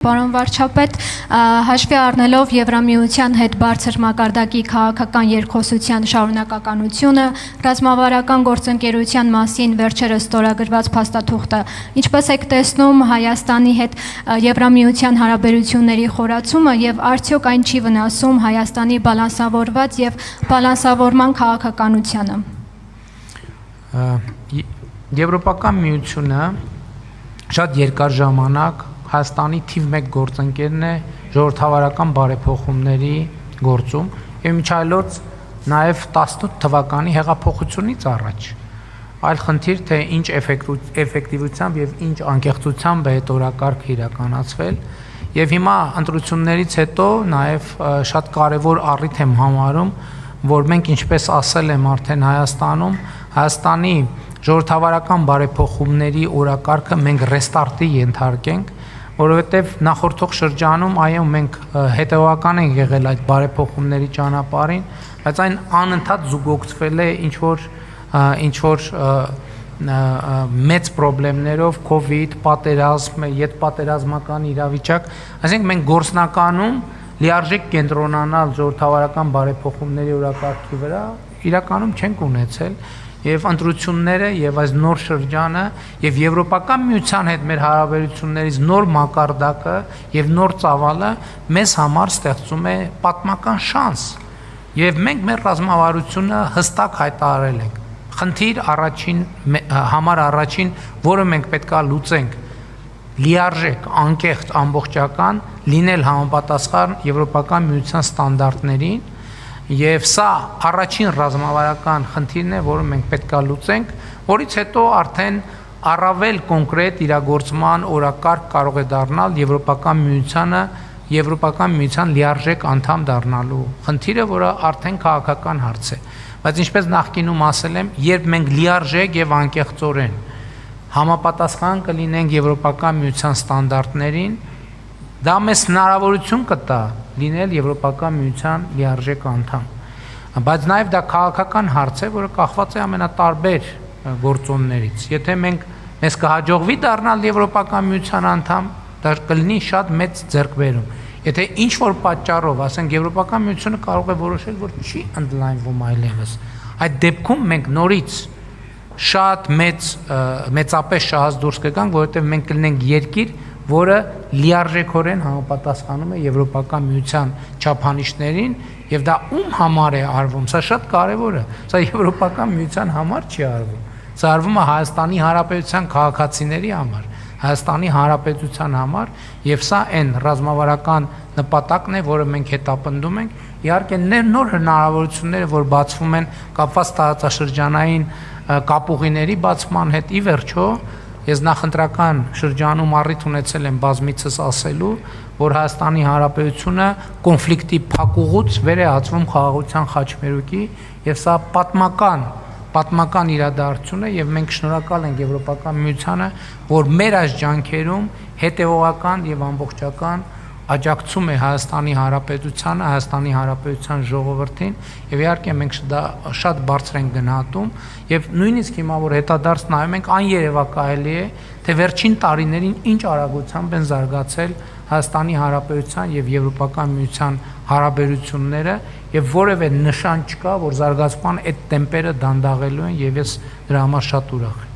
Պարոն վարչապետ, հաշվի առնելով Եվրամիության հետ բարձր մակարդակի քաղաքական երկխոսության շարունակականությունը, ռազմավարական գործընկերության մասին վերջերս ստորագրված փաստաթուղթը, ինչպես եք տեսնում Հայաստանի հետ Եվրամիության հարաբերությունների խորացումը եւ արդյոք այն չի վնասում Հայաստանի բալանսավորված եւ բալանսավորման քաղաքականությանը։ Եվրոպական միությունը շատ երկար ժամանակ Հայաստանի թիվ 1 գործընկերն է ժողովրդավարական բարեփոխումների գործում եւ միջայլոց նաեւ 18 թվականի հեղափոխությունից առաջ այլ խնդիր թե ինչ էֆեկտիվությամբ եւ ինչ անկեղծությամբ է այդ օրակարգը իրականացվել եւ հիմա ընտրություններից հետո նաեւ շատ կարեւոր առիթ եմ համարում որ մենք ինչպես ասել եմ արդեն Հայաստանի ժողովրդավարական բարեփոխումների օրակարգը մենք ռեստարտի ենթարկենք որովհետև նախորդող շրջանում այո մենք հետևական ենք եղել այդ բարեփոխումների ճանապարհին, բայց այն անընդհատ զուգակցվել է ինչ որ մեծ խնդիրներով, COVID, պատերազմ, յետպատերազմական իրավիճակ, այսինքն մենք գործնականում լիարժեք կենտրոնանալ ժողովրդավարական բարեփոխումների օրակարգի վրա իրականում չենք ունեցել եւ ընտրությունները եւ այս նոր շրջանը եւ Եվրոպական միության հետ մեր հարաբերություններից նոր մակարդակը եւ նոր ծավալը մեզ համար ստեղծում է պատմական շանս եւ մենք մեր ռազմավարությունը հստակ հայտարարել ենք խնդիր առաջին որը մենք պետքա լուծենք լիարժեք անկեղծ ամբողջական լինել համապատասխան Եվրոպական միության ստանդարտներին Եվ սա առաջին ռազմավարական խնդիրն է, որը մենք պետքա լուծենք, որից հետո արդեն առավել կոնկրետ իրագործման օրակարգ կարող է դառնալ Եվրոպական միության լիարժեք անդամ դառնալու խնդիրը, որը արդեն քաղաքական հարց է։ Բայց ինչպես նախկինում ասել եմ, երբ մենք լիարժեք եւ անկեղծորեն համապատասխան կլինենք Եվրոպական միության ստանդարտներին, դա մեզ հնարավորություն կտա լինել Եվրոպական միության լիարժեք անդամ։ Բայց նաև դա քաղաքական հարց է, որը կախված է ամենատարբեր գործոններից։ Եթե մեզ կհաջողվի դառնալ Եվրոպական միության անդամ, դա կլինի շատ մեծ ձեռքբերում։ Եթե ինչ որ պատճառով, ասենք Եվրոպական միությունը կարող է որոշել, որ չի ընդլայնվում այլևս, այդ դեպքում մենք նորից շատ մեծապես շահած դուրս կգանք, որովհետև մենք կլինենք երկիր, որը լիարժեքորեն համապատասխանում է Եվրոպական միության չափանիշներին եւ դա ում համար է արվում, սա շատ կարեւոր է, սա Եվրոպական միության համար չի արվում, սա արվում է Հայաստանի Հանրապետության քաղաքացիների համար, Հայաստանի Հանրապետության համար եւ սա այն ռազմավարական նպատակն է, որը մենք հետապնդում ենք, իհարկե նոր հնարավորությունները, որ բացվում են կապված տարածաշրջանային կապուղիների բացման հետ ի վերջո Ես նախընտրական շրջանում առիթ ունեցել եմ բազմիցս ասելու, որ Հայաստանի Հանրապետությունը կոնֆլիկտի փակուղուց վեր է ածվում խաղաղության խաչմերուկի եւ սա պատմական իրադարձություն է եւ մենք շնորհակալ ենք Եվրոպական միությանը, որ մեր այս ջանքերում հետեւողական եւ ամբողջական աջակցում է Հայաստանի Հանրապետությանը, Հայաստանի Հանրապետության ժողովրդին եւ իհարկե մենք դա շատ բարձր ենք գնահատում եւ նույնիսկ հիմա որ հետադարձ նայում ենք աներևակայելի է թե վերջին տարիներին ինչ արագությամբ են զարգացել Հայաստանի Հանրապետության եւ Եվրոպական միության հարաբերությունները եւ որևէ նշան չկա որ զարգացման այդ տեմպերը դանդաղելու են եւ ես դրա համար շատ ուրախ եմ